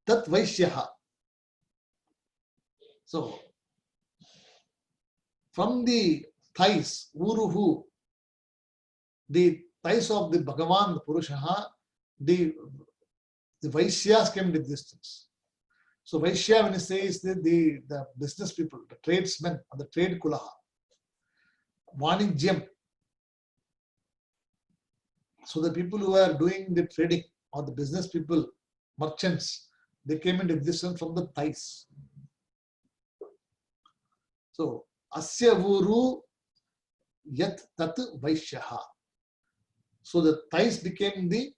Tat Vaishyaha. So from the thighs, Uruhu, the thighs of the Bhagavan, the Purushaha, the Vaishyas came into existence. So Vaishya, when it says the business people, the tradesmen, or the trade kulaha, Vanijyam. So the people who are doing the trading or the business people, merchants, they came into existence from the thighs. So Asya Uru Yat Tat Vaishyaha. So the thighs became the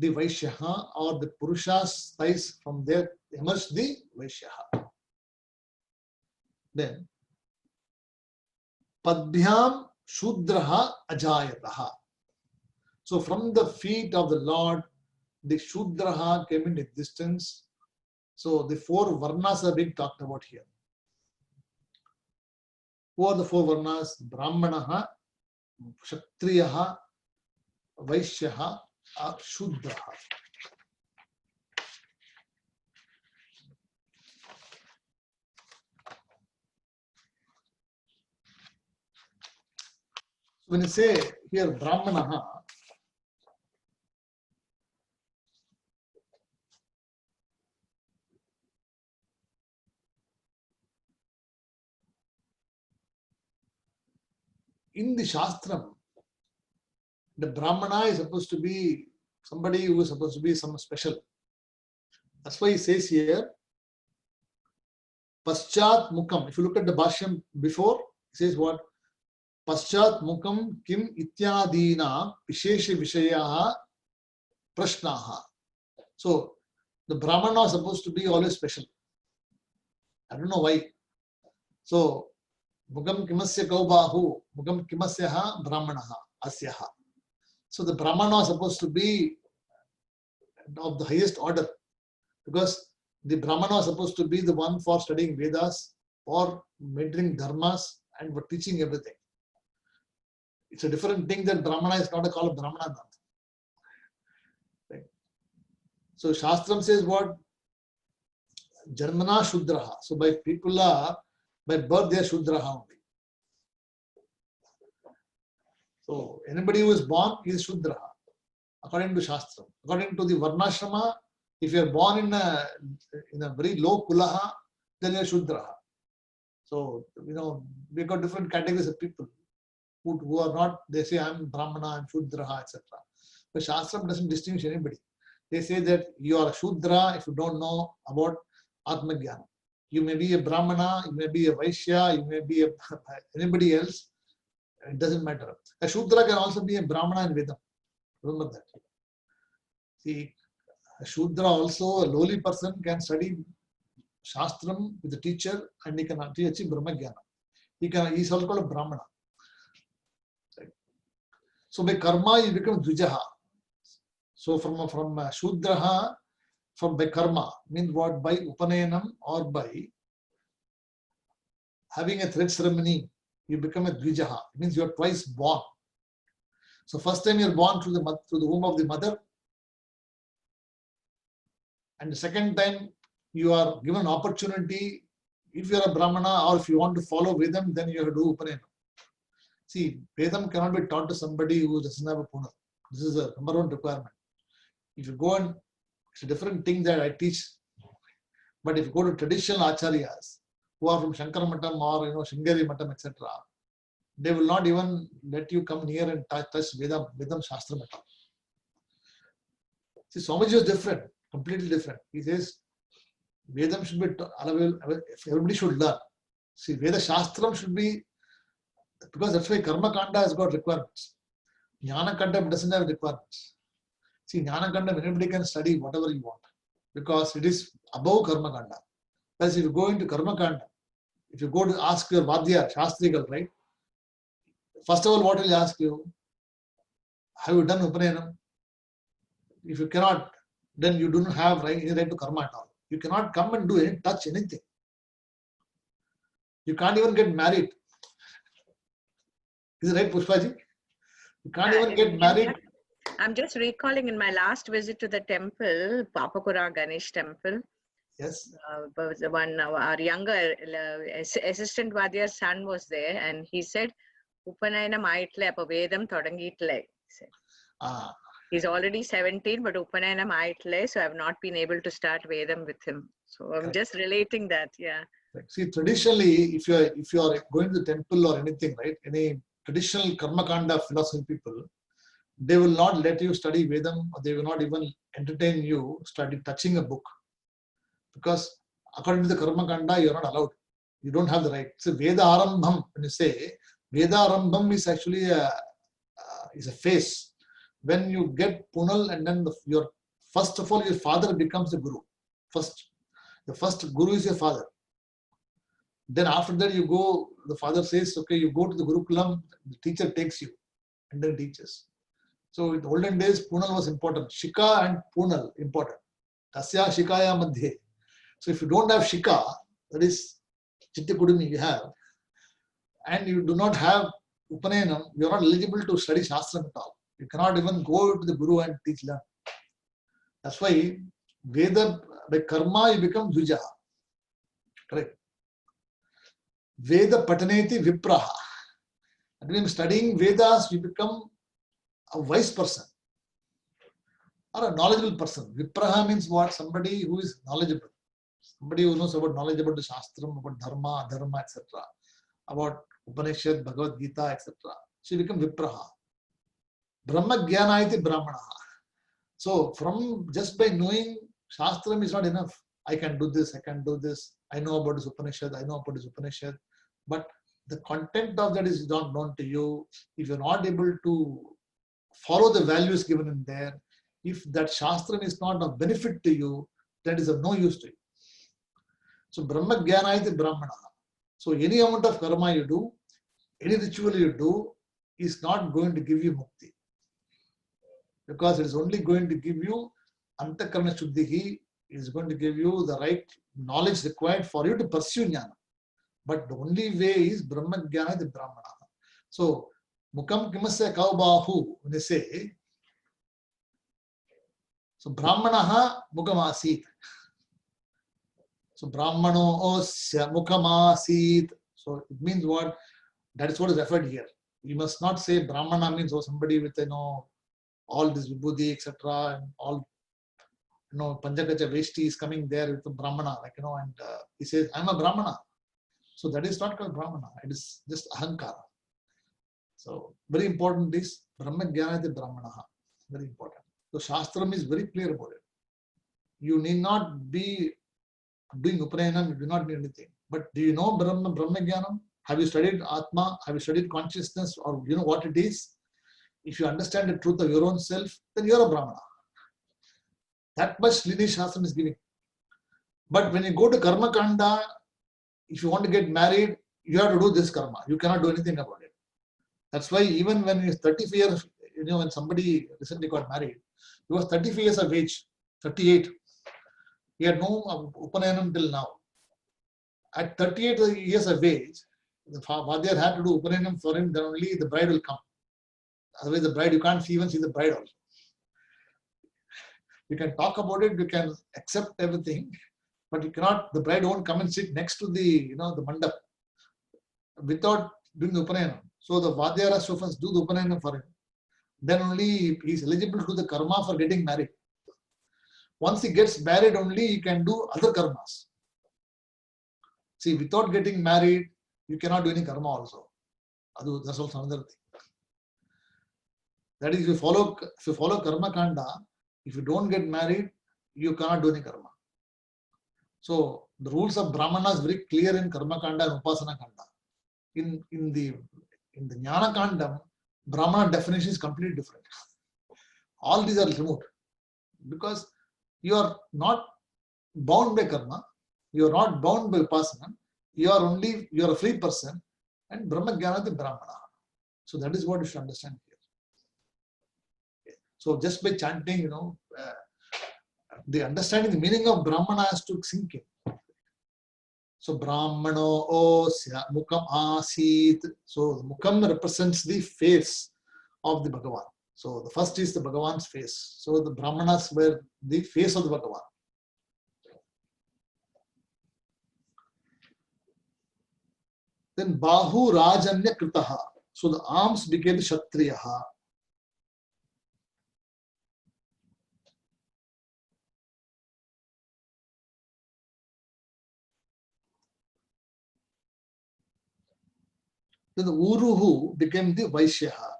Vaishyaha, or the Purusha's thighs, from there emerged the Vaishyaha. Then Padbhyam Shudraha Ajayataha. So from the feet of the Lord, the Shudraha came into existence. So the four Varnas are being talked about here. Who are the four Varnas? Brahmanaha, Kshatriyaha, Vaishyaha, or Shudraha. When you say here Brahmanaha, in the Shastram, the Brahmana is supposed to be somebody who is supposed to be some special. That's why he says here, Paschat Mukam. If you look at the Bhashyam before, he says what? Paschat Mukam Kim Ityadina Vishesha Vishayaha Prashnaha. So the Brahmana is supposed to be always special. I don't know why. So Mukam Kimasya Kaubahu, Mukam Kimasyaha Brahmanaha Asyaha. So the Brahmana is supposed to be of the highest order, because the Brahmana is supposed to be the one for studying Vedas, for mentoring dharmas, and for teaching everything. It's a different thing that Brahmana is not a call of Brahmana. Right? So Shastram says what? Janmana Shudraha. So by people are, by birth they are Shudraha only. So anybody who is born is Shudraha, according to Shastram. According to the Varnashrama, if you are born in a very low kulaha, then you are Shudraha. So, we've got different categories of people who are not, they say I'm Brahmana, I'm Shudraha, etc. But Shastram doesn't distinguish anybody. They say that you are a Shudra if you don't know about Atmajnana. You may be a Brahmana, you may be a Vaishya, you may be anybody else. It doesn't matter. A Shudra can also be a Brahmana in Vedam. Remember that. See, a Shudra also, a lowly person, can study Shastram with a teacher and he can achieve Brahmajnana. He is also called a Brahmana. Right? So by karma you become Dvijaha. So from Shudraha, by karma, means what? By Upanayana or by having a thread ceremony, you become a Dvijaha. It means you are twice born. So first time you are born through the womb of the mother, and the second time you are given an opportunity if you are a Brahmana or if you want to follow Vedam, then you have to do Upanayana. See, Vedam cannot be taught to somebody who doesn't have a Punal. This is the number one requirement. If you go and, it's a different thing that I teach. But if you go to traditional acharyas, who are from Shankara Matam or Shringeri Matam, etc., they will not even let you come near and touch Vedam Shastra Matam. See, Swamiji is different, completely different. He says, Vedam should be available, everybody should learn. See, Veda Shastram should be, because that's why Karma Kanda has got requirements. Jnana Kanda doesn't have requirements. See, Jnana Kanda, anybody can study whatever you want, because it is above Karma Kanda. Whereas if you go into Karma Kanda, if you go to ask your Vadya, Shastrigal, right? First of all, what will he ask you? Have you done Upaneyanam? If you cannot, then you do not have any right to karma at all. You cannot come and touch anything. You can't even get married. Is it right, Pushpaji? You can't even get married. I'm just recalling in my last visit to the temple, Papakura Ganesh temple. Yes. Our younger assistant Vadya's son was there, and he said, Upanayana aitle, appo Vedam thodangitle. He's already 17, but Upanayana aitle, so I've not been able to start Vedam with him. So I'm just relating that, yeah. See, traditionally, if you are going to the temple or anything, right, any traditional Karma Kanda philosophy people, they will not let you study Vedam, or they will not even entertain you touching a book. Because according to the Karma Kanda, you are not allowed. You don't have the right. So Veda Arambham, when you say, Veda Arambham is actually is a phase. When you get Punal and then first of all, your father becomes the Guru. The first Guru is your father. Then after that you go, the father says, okay, you go to the Gurukulam, the teacher takes you and then teaches. So in the olden days, Punal was important. Shika and Punal, important. Tasya Shikaya Madhye. So if you don't have Shika, that is Chitta Kudumi you have, and you do not have Upanayana, you are not eligible to study Shastra at all. You cannot even go to the Guru and teach learn. That's why Veda, by karma, you become Dvija. Correct. Veda Pataneti Vipraha. That means studying Vedas, you become a wise person or a knowledgeable person. Vipraha means what? Somebody who is knowledgeable. Somebody who knows about knowledge about the Shastram, about Dharma, Adharma, etc. About Upanishad, Bhagavad Gita, etc. So you become Vipraha. Brahma Jnana iti Brahmana. So from just by knowing Shastram is not enough. I can do this, I can do this. I know about this Upanishad, I know about this Upanishad. But the content of that is not known to you. If you're not able to follow the values given in there, if that Shastram is not of benefit to you, that is of no use to you. So Brahma Jnana iti Brahmana. So any amount of karma you do, any ritual you do, is not going to give you mukti. Because it is only going to give you Antakarana Shuddhihi, is going to give you the right knowledge required for you to pursue jnana. But the only way is Brahma Jnana iti Brahmana. So Mukam Kimasya Kaubahu, when they say, so Brahmanaha Mukamasit. So Brahmano Osya Mukamasit. So it means what? That is what is referred here. You must not say Brahmana means somebody with all this vibhuti, etc. and all Panchakacha Veshti is coming there with the Brahmana, and he says, I'm a Brahmana. So that is not called Brahmana, it is just Ahankara. So very important is Brahma Jnana iti Brahmana. Very important. So Shastram is very clear about it. You need not be doing Upanayana, you do not need anything. But do you know Brahma Jnanam? Have you studied Atma? Have you studied consciousness? Or you know what it is? If you understand the truth of your own self, then you are a Brahmana. That much lineage Shastram is giving. But when you go to Karma Kanda, if you want to get married, you have to do this karma. You cannot do anything about it. That's why even when he is 35 years, when somebody recently got married, he was 35 years of age, 38. He had no Upanayanam till now. At 38 years of age, the father had to do Upanayanam for him, then only the bride will come. Otherwise, the bride, you can't even see the bride also. You can talk about it, you can accept everything, but you cannot, the bride won't come and sit next to the, the mandap without doing the Upanayana. So the Vadyara so first do the Upanayana for him. Then only he is eligible to do the karma for getting married. Once he gets married, only he can do other karmas. See, without getting married, you cannot do any karma also. That's also another thing. That is, if you follow karma kanda, if you don't get married, you cannot do any karma. So the rules of Brahmana is very clear in karma kanda and upasana kanda. In the Jnana Kandam, Brahmana definition is completely different. All these are removed because you are not bound by karma, you are not bound by upasana, you are a free person, and Brahma Jnana is Brahmana. So that is what you should understand here. So just by chanting, the understanding the meaning of Brahmana has to sink in. So Brahmano osya mukam asit. So the mukam represents the face of the Bhagavan. So the first is the Bhagavan's face. So the Brahmanas were the face of the Bhagavan. Then Bahu Rajanya Kritaha. So the arms became the Kshatriyaha. Then the Uruhu became the Vaishyaha.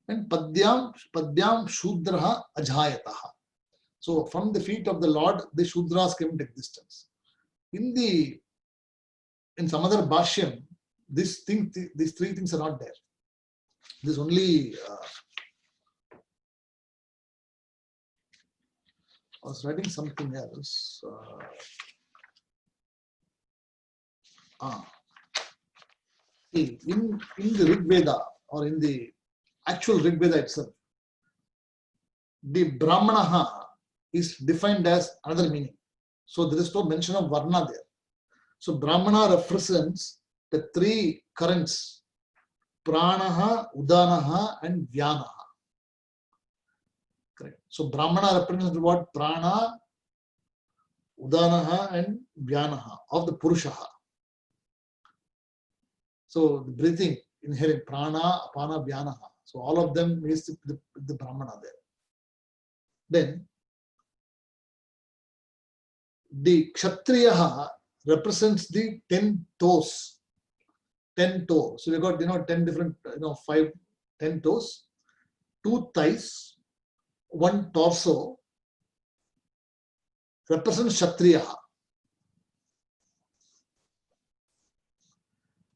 And Padyam Shudraha Ajayataha. So from the feet of the Lord, the Shudras came into existence. In some other Bhashyam, these three things are not there. This only I was writing something else. In the Rig Veda or in the actual Rig Veda itself, the Brahmanaha is defined as another meaning. So there is no mention of Varna there. So Brahmana represents the three currents, Pranaha, Udanaha and Vyanaha. Correct. So Brahmana represents what? Prana, Udanaha and Vyanaha of the Purushaha. So the breathing, inhaling Prana, Apana, Vyanaha. So all of them is the Brahmana there. Then the Kshatriyaha represents the 10 toes. 10 toes. So we got 10 different 10 toes, 2 thighs, 1 torso represents Kshatriyaha.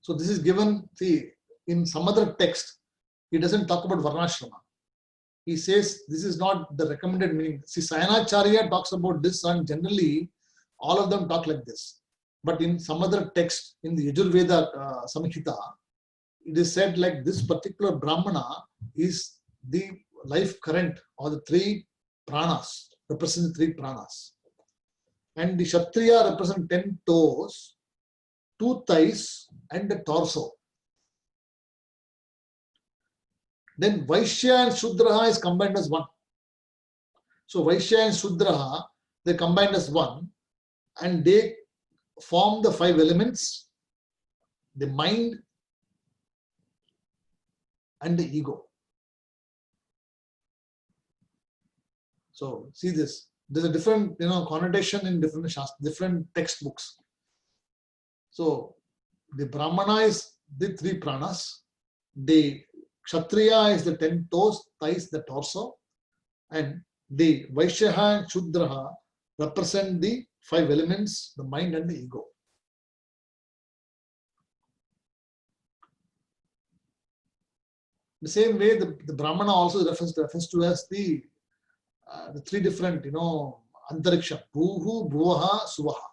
So this is given, see, in some other text, he doesn't talk about Varnashrama. He says this is not the recommended meaning. See, Sayanacharya talks about this, and generally all of them talk like this. But in some other text, in the Yajurveda Samhita, it is said like this particular Brahmana is the life current or the 3 pranas, represent the 3 pranas. And the Kshatriya represent 10 toes, 2 thighs and the torso. Then Vaishya and Shudraha is combined as one. So Vaishya and Shudraha, they combined as one, and they form the 5 elements, the mind and the ego. So see this. There's a different connotation in different textbooks. So the Brahmana is the 3 pranas, the Kshatriya is the 10 toes, thighs, the torso, and the Vaishya and Shudraha represent the 5 elements, the mind and the ego. The same way, the Brahmana also refers to as the 3 different, antariksha, Bhuhu, Bhuvaha, Suvaha.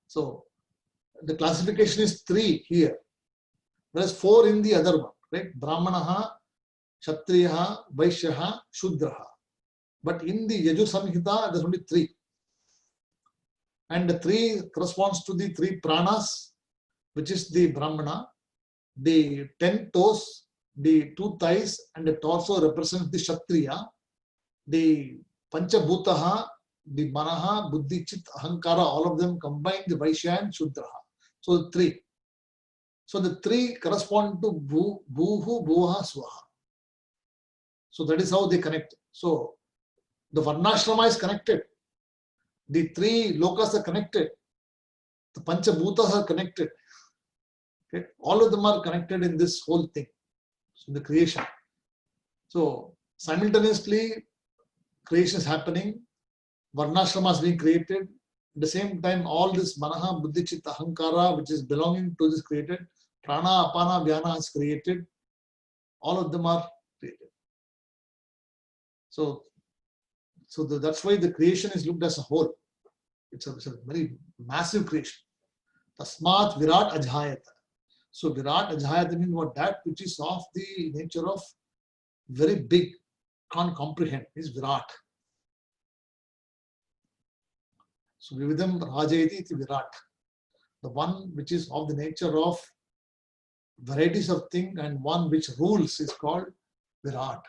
So the classification is 3 here, whereas 4 in the other one, right? Brahmanaha, Kshatriyaha, Vaishyaha, Shudraha. But in the Yajur Samhita, there's only 3. And the 3 corresponds to the 3 pranas, which is the Brahmana, the 10 toes, the 2 thighs, and the torso represents the Kshatriya. The Panchabhutaha, the Manaha, Buddhi, Chit, Ahankara, all of them combine the Vaishya and Shudraha. So the three. So the three correspond to Bhuhu, Bhuha, Swaha. So that is how they connect. So the Varnashrama is connected. The three lokas are connected. The Panchabhutas are connected. Okay? All of them are connected in this whole thing. So the creation. So simultaneously, creation is happening. Varnashrama is being created. At the same time, all this Manaha, Buddhi, Chitta, Ahankara, which is belonging to this created, Prana, Apana, Vyana is created. All of them are created. So that's why the creation is looked as a whole. It's a very massive creation. Tasmat Virat Ajhayata. So Virat Ajhayata means what? That which is of the nature of very big, can't comprehend, is Virat. So Vividam Rajayati iti Virat. The one which is of the nature of varieties of things and one which rules is called Virat.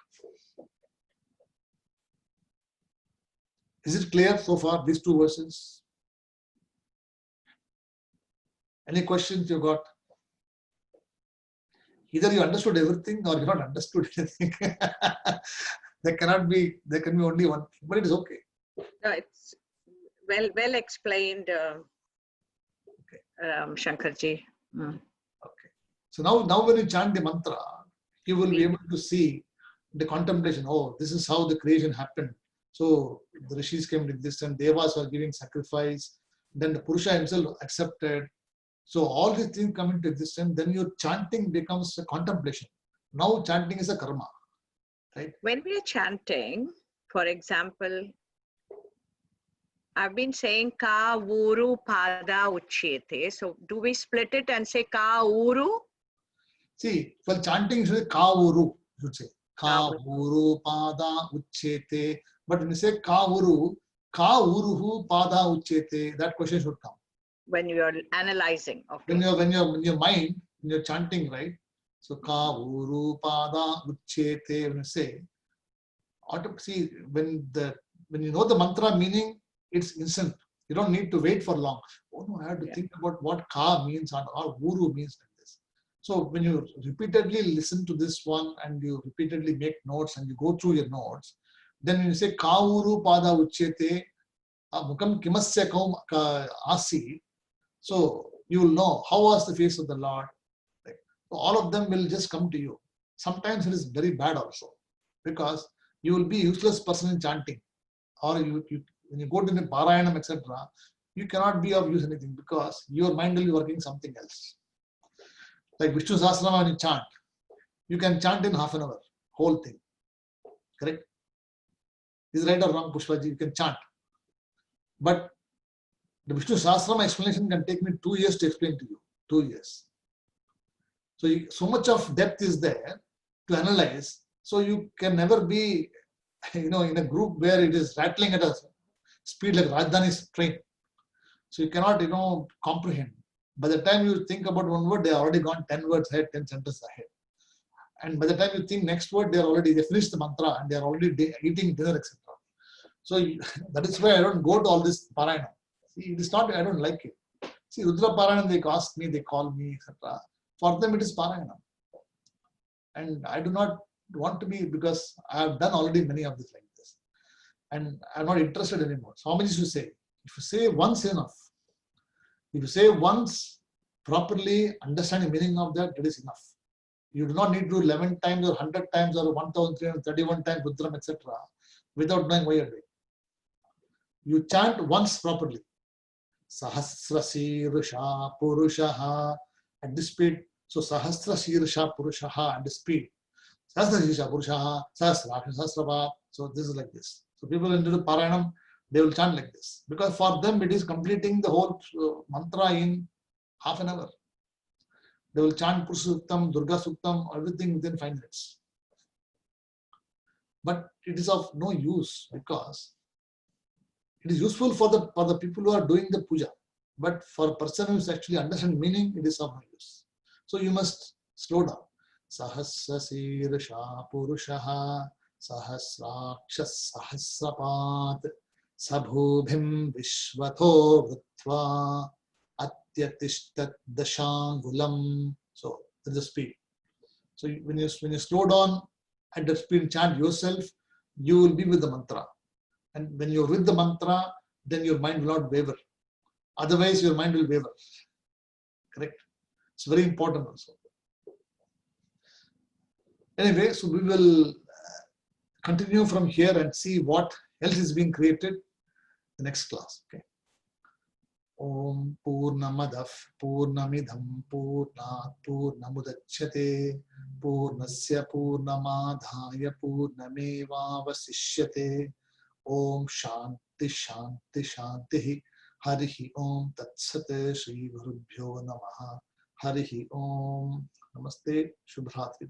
Is it clear so far, these two verses? Any questions you got? Either you understood everything or you not understood anything. There can be only one thing, but it is okay. No, it's well explained, Shankarji. Okay. So now when you chant the mantra, you will be able to see the contemplation. Oh, this is how the creation happened. So the rishis came with this and devas were giving sacrifice. Then the Purusha himself accepted. So all these things come into existence. Then your chanting becomes a contemplation. Now chanting is a karma. Right? When we are chanting, for example, I've been saying ka uru pada uchyete. So do we split it and say ka uru? See, for chanting, you should say ka uru. You should say ka uru pada uchyete. But when you say ka uruhu pada uchyete, that question should come. When you are analyzing. Okay. When your mind, when you're chanting, right? So ka uru pada uchyete, when you say, see, when you know the mantra meaning, it's instant. You don't need to wait for long. Oh no, I have to think about what ka means and or uru means like this. So when you repeatedly listen to this one and you repeatedly make notes and you go through your notes, then when you say ka uru pada uchyete, mukam kimasya kaum asi. So you will know how was the face of the Lord. Right? So all of them will just come to you. Sometimes it is very bad also, because you will be a useless person in chanting, or when you go to the Parayanam, etc., you cannot be of use anything because your mind will be working something else. Like Vishnu Sahasranama, when you chant, you can chant in half an hour, whole thing. Correct? Is right or wrong, Pushpaji? You can chant. But the Vishnu Sahasranama explanation can take me 2 years to explain to you. 2 years. So much of depth is there to analyze. So you can never be, in a group where it is rattling at a speed like Rajdhani's train. So you cannot, comprehend. By the time you think about one word, they are already gone 10 words ahead, 10 sentences ahead. And by the time you think next word, they finished the mantra and they are already eating dinner, etc. So that is why I don't go to all this Parayanam. See, it is not, I don't like it. See, Rudra Parayanam, they ask me, they call me, etc. For them, it is Parayanam. And I do not want to be, because I have done already many of this like this. And I'm not interested anymore. So how many should say? If you say once enough. If you say once properly, understand the meaning of that, that is enough. You do not need to do 11 times or 100 times or 1331 times Rudram, etc. without knowing why you're doing. You chant once properly. Sahasra Sirsha Purushaha at this speed. So Sahasra Sirsha Purushaha at the speed. Sahasra Sirsha Purushaha, Sahasra Sahasrava. So this is like this. So people into the Parayanam, they will chant like this. Because for them it is completing the whole mantra in half an hour. They will chant Purusha Suktam, Durga Suktam, everything within 5 minutes. But it is of no use, because it is useful for the people who are doing the puja. But for a person who is actually understanding meaning, it is of no use. So you must slow down. Sahasra Sirsha Purushaha. Sahasraksha सहस्रपात् सबूभिं विश्वतो वृत्वा अत्यतिष्ठत् दशांगुलम्. So that's the speed. So when you slow down at the speed, chant yourself, you will be with the mantra. And when you're with the mantra, then your mind will not waver. Otherwise, your mind will waver. Correct? It's very important also. Anyway, so we will continue from here and see what else is being created in the next class. Okay. Om Purnamadah Purnamidham Purnat Purnamudachyate Purnasya Purnamadhaya Purnamevavasishyate. Om Shanti Shanti Shanti. Harihi Om Tat Sat. Shri Gurubhyo Namaha. Harihi Om. Namaste. Shubhratri.